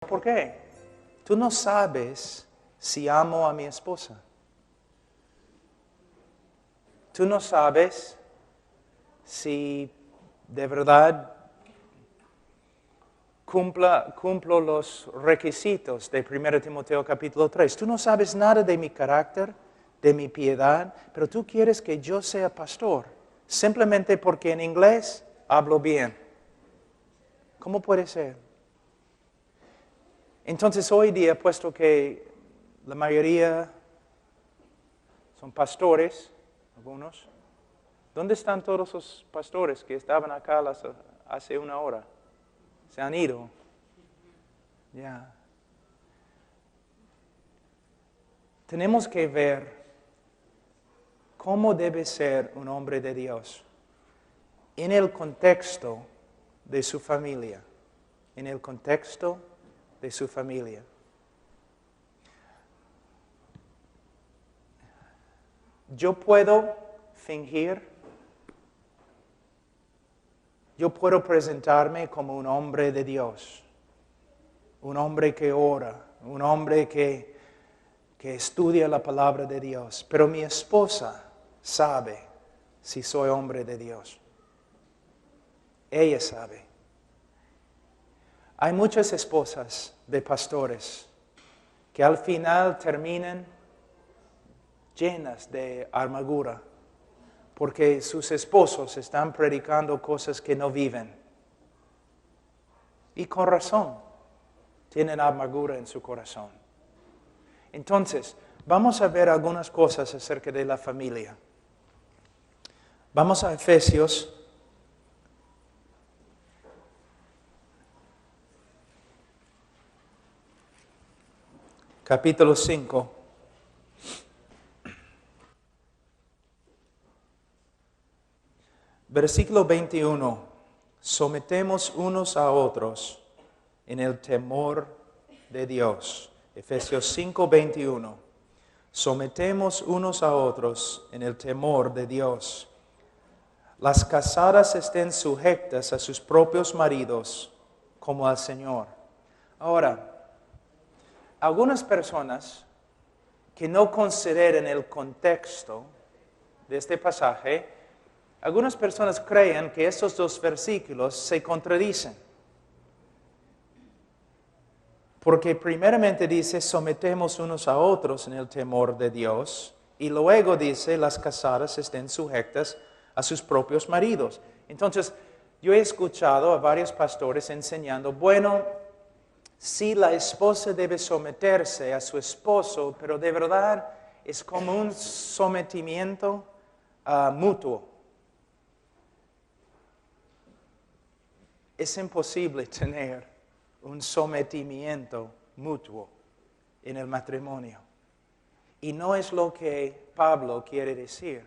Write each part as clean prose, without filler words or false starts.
¿Por qué? Tú no sabes si amo a mi esposa. Tú no sabes si de verdad cumplo los requisitos de 1 Timoteo capítulo 3. Tú no sabes nada de mi carácter, de mi piedad, pero tú quieres que yo sea pastor, simplemente porque en inglés hablo bien. ¿Cómo puede ser? Entonces hoy día, puesto que la mayoría son pastores, algunos, ¿dónde están todos los pastores que estaban acá hace una hora? Se han ido. Ya. Tenemos que ver cómo debe ser un hombre de Dios en el contexto de su familia. En el contexto de su familia. Yo puedo fingir, yo puedo presentarme como un hombre de Dios, un hombre que ora, un hombre que estudia la palabra de Dios, pero mi esposa sabe si soy hombre de Dios. Ella sabe. Hay muchas esposas de pastores que al final terminan llenas de amargura porque sus esposos están predicando cosas que no viven. Y con razón, tienen amargura en su corazón. Entonces, vamos a ver algunas cosas acerca de la familia. Vamos a Efesios capítulo 5. Versículo 21. Sometemos unos a otros en el temor de Dios. Efesios 5, 21. Sometemos unos a otros en el temor de Dios. Las casadas estén sujetas a sus propios maridos como al Señor. Ahora, algunas personas que no consideren el contexto de este pasaje, algunas personas creen que estos dos versículos se contradicen. Porque primeramente dice, sometemos unos a otros en el temor de Dios, y luego dice, las casadas estén sujetas a sus propios maridos. Entonces, yo he escuchado a varios pastores enseñando, bueno, sí, la esposa debe someterse a su esposo, pero de verdad es como un sometimiento mutuo. Es imposible tener un sometimiento mutuo en el matrimonio. Y no es lo que Pablo quiere decir.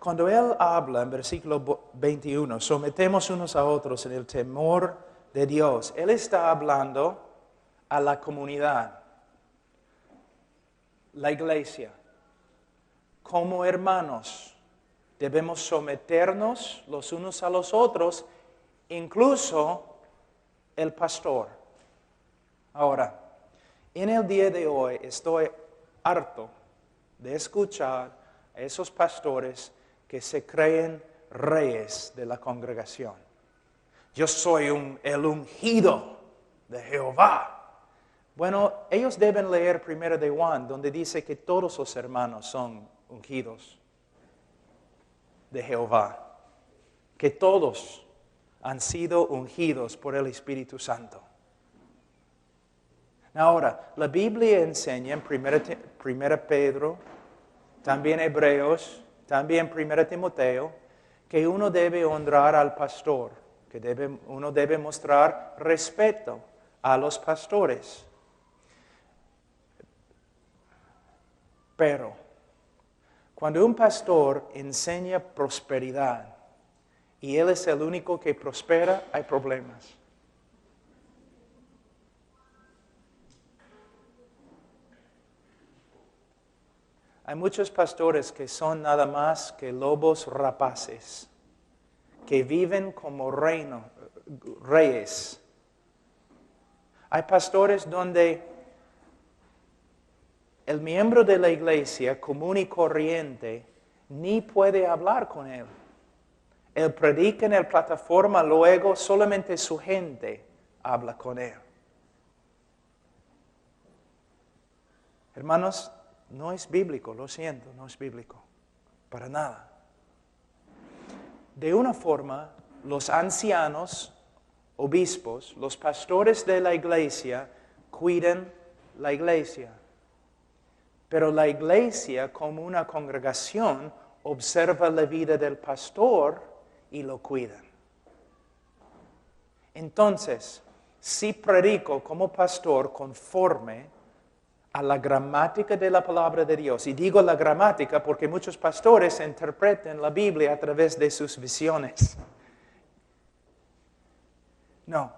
Cuando él habla en versículo 21, sometemos unos a otros en el temor de Dios, él está hablando a la comunidad, la iglesia. Como hermanos, debemos someternos los unos a los otros, incluso el pastor. Ahora, en el día de hoy estoy harto de escuchar a esos pastores que se creen reyes de la congregación. Yo soy el ungido de Jehová. Bueno, ellos deben leer 1 de Juan, donde dice que todos los hermanos son ungidos de Jehová. Que todos han sido ungidos por el Espíritu Santo. Ahora, la Biblia enseña en 1 Pedro, también Hebreos, también 1 Timoteo, que uno debe honrar al pastor, que uno debe mostrar respeto a los pastores. Pero, cuando un pastor enseña prosperidad y él es el único que prospera, hay problemas. Hay muchos pastores que son nada más que lobos rapaces, que viven como reyes. Hay pastores donde el miembro de la iglesia común y corriente ni puede hablar con él. Él predica en la plataforma, luego solamente su gente habla con él. Hermanos, no es bíblico, lo siento, no es bíblico, para nada. De una forma, los ancianos, obispos, los pastores de la iglesia cuidan la iglesia. Pero la iglesia, como una congregación, observa la vida del pastor y lo cuidan. Entonces, si predico como pastor conforme a la gramática de la palabra de Dios, y digo la gramática porque muchos pastores interpretan la Biblia a través de sus visiones. No,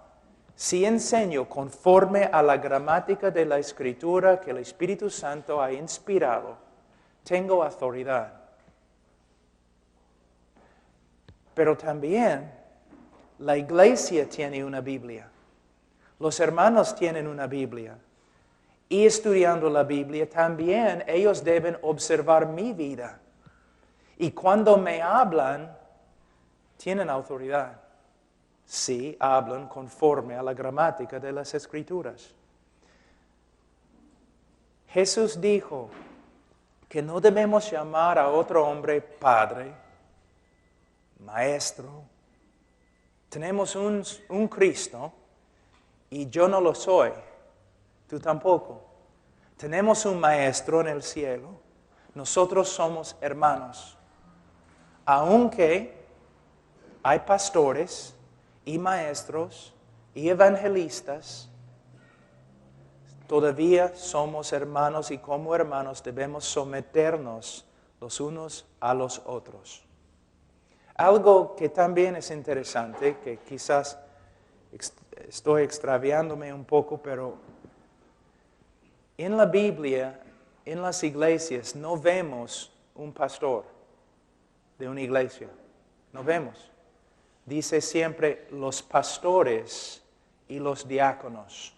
si enseño conforme a la gramática de la Escritura que el Espíritu Santo ha inspirado, tengo autoridad. Pero también la iglesia tiene una Biblia. Los hermanos tienen una Biblia. Y estudiando la Biblia, también ellos deben observar mi vida. Y cuando me hablan, tienen autoridad. Sí, hablan conforme a la gramática de las Escrituras. Jesús dijo que no debemos llamar a otro hombre padre, maestro. Tenemos un Cristo y yo no lo soy, tú tampoco. Tenemos un maestro en el cielo, nosotros somos hermanos. Aunque hay pastores y maestros y evangelistas, todavía somos hermanos y como hermanos debemos someternos los unos a los otros. Algo que también es interesante, que quizás estoy extraviándome un poco, pero en la Biblia, en las iglesias, no vemos un pastor de una iglesia. No vemos. Dice siempre los pastores y los diáconos.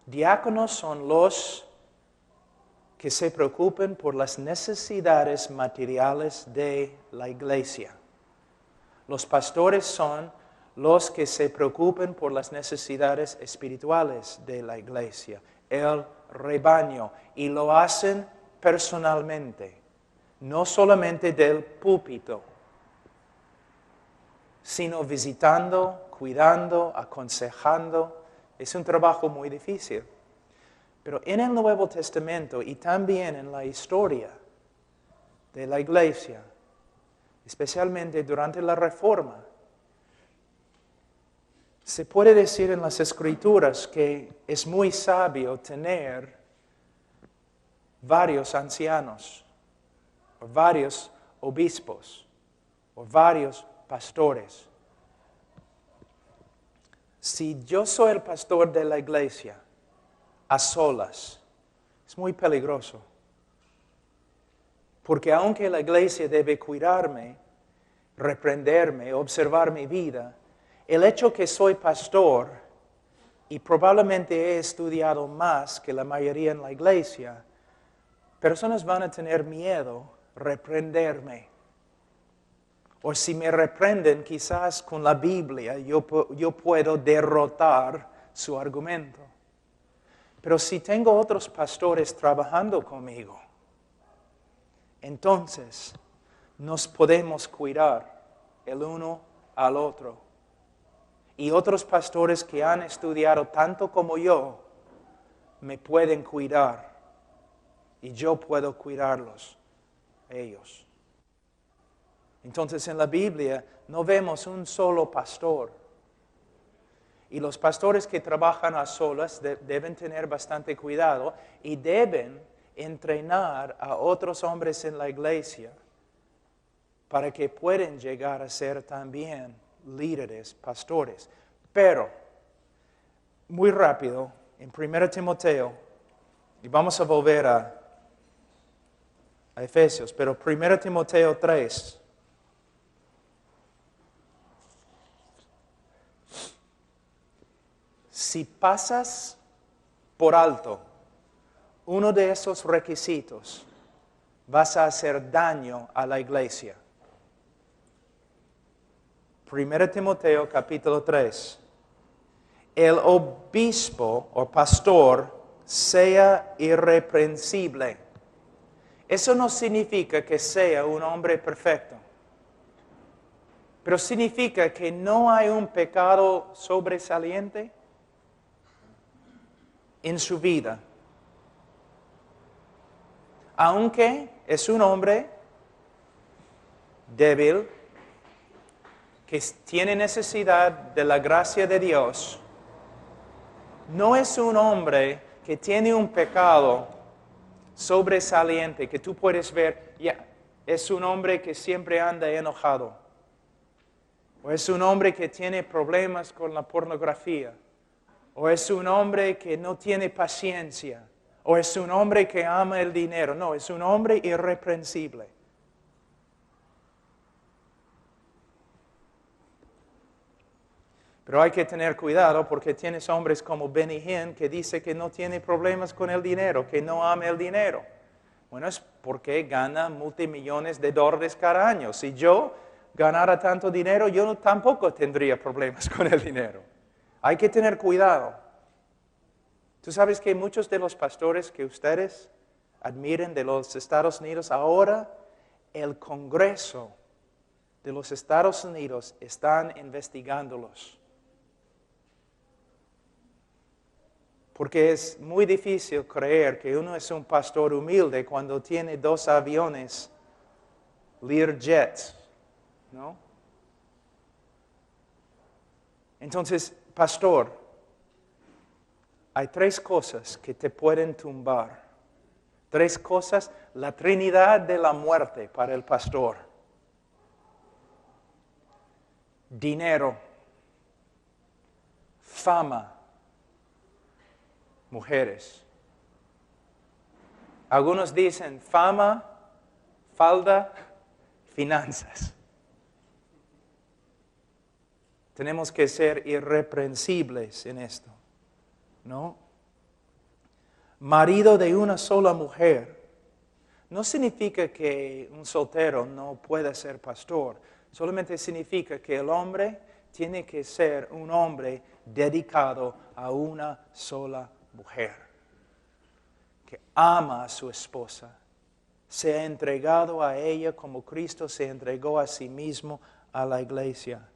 Diáconos son los que se preocupan por las necesidades materiales de la iglesia. Los pastores son los que se preocupan por las necesidades espirituales de la iglesia, el rebaño, y lo hacen personalmente, no solamente del púlpito, sino visitando, cuidando, aconsejando. Es un trabajo muy difícil. Pero en el Nuevo Testamento y también en la historia de la iglesia, especialmente durante la Reforma, se puede decir en las Escrituras que es muy sabio tener varios ancianos, o varios obispos, o varios pastores. Si yo soy el pastor de la iglesia, a solas, es muy peligroso. Porque aunque la iglesia debe cuidarme, reprenderme, observar mi vida, el hecho que soy pastor y probablemente he estudiado más que la mayoría en la iglesia, personas van a tener miedo reprenderme. O si me reprenden, quizás con la Biblia yo puedo derrotar su argumento. Pero si tengo otros pastores trabajando conmigo, entonces nos podemos cuidar el uno al otro. Y otros pastores que han estudiado tanto como yo, me pueden cuidar. Y yo puedo cuidarlos, ellos. Entonces en la Biblia no vemos un solo pastor. Y los pastores que trabajan a solas deben tener bastante cuidado y deben entrenar a otros hombres en la iglesia para que puedan llegar a ser también líderes, pastores. Pero, muy rápido, en 1 Timoteo, y vamos a volver a Efesios, pero 1 Timoteo 3. Si pasas por alto uno de esos requisitos, vas a hacer daño a la iglesia. 1 Timoteo capítulo 3. El obispo o pastor sea irreprensible. Eso no significa que sea un hombre perfecto, pero significa que no hay un pecado sobresaliente en su vida. Aunque es un hombre débil, que tiene necesidad de la gracia de Dios, no es un hombre que tiene un pecado sobresaliente, que tú puedes ver, es un hombre que siempre anda enojado, o es un hombre que tiene problemas con la pornografía, o es un hombre que no tiene paciencia, o es un hombre que ama el dinero. No, es un hombre irreprensible. Pero hay que tener cuidado porque tienes hombres como Benny Hinn que dice que no tiene problemas con el dinero, que no ama el dinero. Bueno, es porque gana multimillones de dólares cada año. Si yo ganara tanto dinero, yo tampoco tendría problemas con el dinero. Hay que tener cuidado. Tú sabes que muchos de los pastores que ustedes admiren de los Estados Unidos, ahora el Congreso de los Estados Unidos están investigándolos. Porque es muy difícil creer que uno es un pastor humilde cuando tiene 2 aviones Learjet, ¿no? Entonces, pastor, hay 3 cosas que te pueden tumbar. 3 cosas, la trinidad de la muerte para el pastor. Dinero, fama, mujeres. Algunos dicen fama, falda, finanzas. Tenemos que ser irreprensibles en esto, ¿no? Marido de una sola mujer. No significa que un soltero no pueda ser pastor. Solamente significa que el hombre tiene que ser un hombre dedicado a una sola mujer, que ama a su esposa, se ha entregado a ella como Cristo se entregó a sí mismo a la iglesia.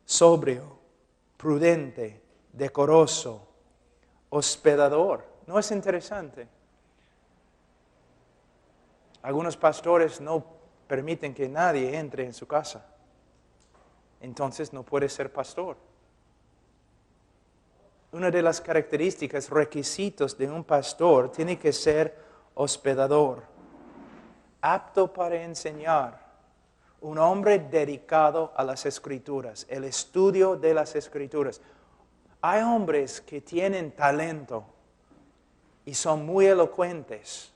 Sobrio, prudente, decoroso, hospedador. ¿No es interesante? Algunos pastores no permiten que nadie entre en su casa. Entonces no puede ser pastor. Una de las características, requisitos de un pastor tiene que ser hospedador, apto para enseñar, un hombre dedicado a las Escrituras, el estudio de las Escrituras. Hay hombres que tienen talento y son muy elocuentes,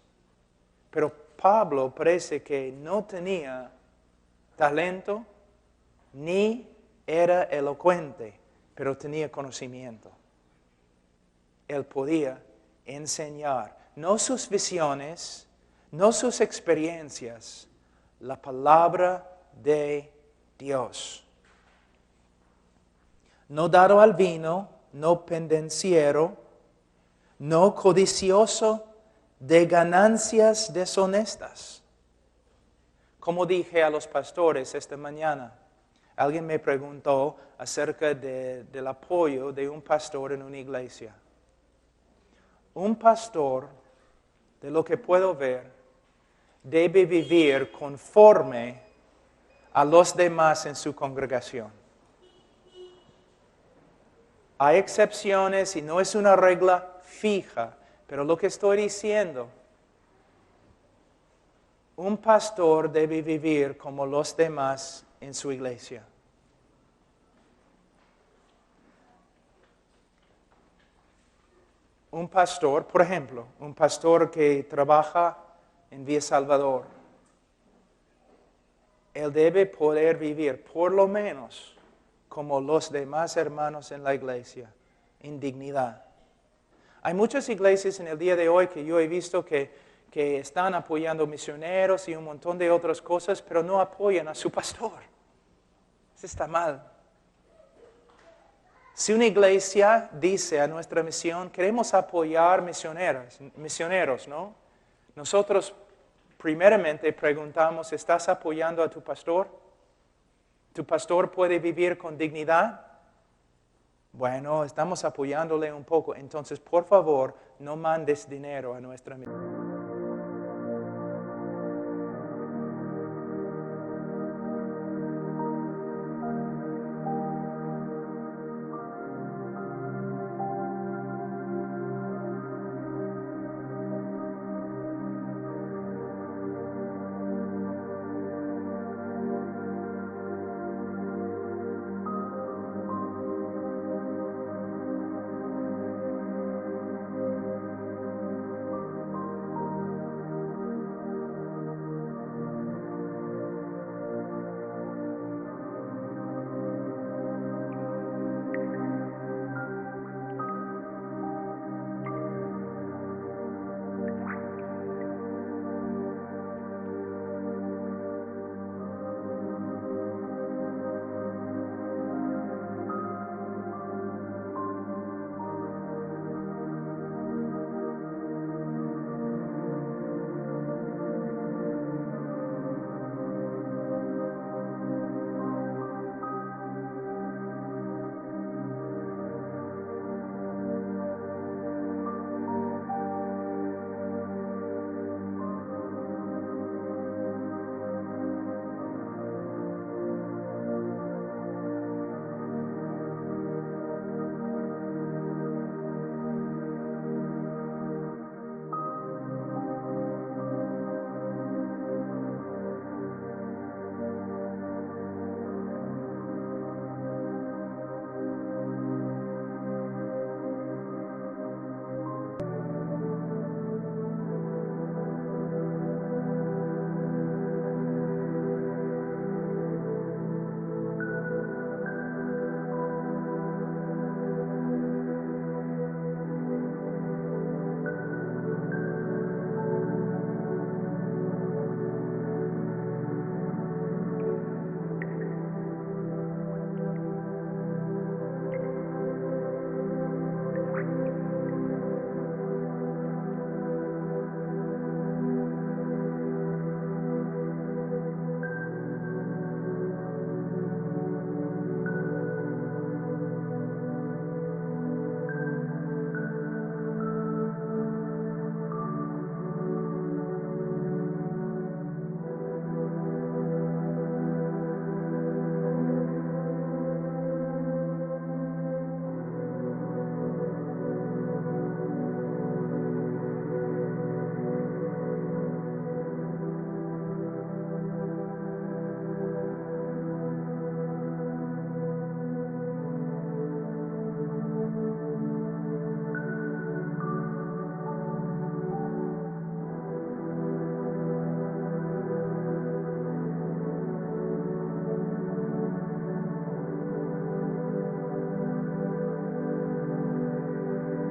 pero Pablo parece que no tenía talento ni era elocuente, pero tenía conocimiento. Él podía enseñar, no sus visiones, no sus experiencias, la palabra de Dios. No dado al vino, no pendenciero, no codicioso de ganancias deshonestas. Como dije a los pastores esta mañana, alguien me preguntó acerca del apoyo de un pastor en una iglesia. Un pastor, de lo que puedo ver, debe vivir conforme a los demás en su congregación. Hay excepciones y no es una regla fija, pero lo que estoy diciendo, un pastor debe vivir como los demás en su iglesia. Un pastor, por ejemplo, un pastor que trabaja en Vía Salvador, él debe poder vivir por lo menos como los demás hermanos en la iglesia, en dignidad. Hay muchas iglesias en el día de hoy que yo he visto que están apoyando misioneros y un montón de otras cosas, pero no apoyan a su pastor. Eso está mal. Si una iglesia dice a nuestra misión, queremos apoyar misioneros, ¿no? Nosotros primeramente preguntamos, ¿estás apoyando a tu pastor? ¿Tu pastor puede vivir con dignidad? Bueno, estamos apoyándole un poco. Entonces, por favor, no mandes dinero a nuestra misión.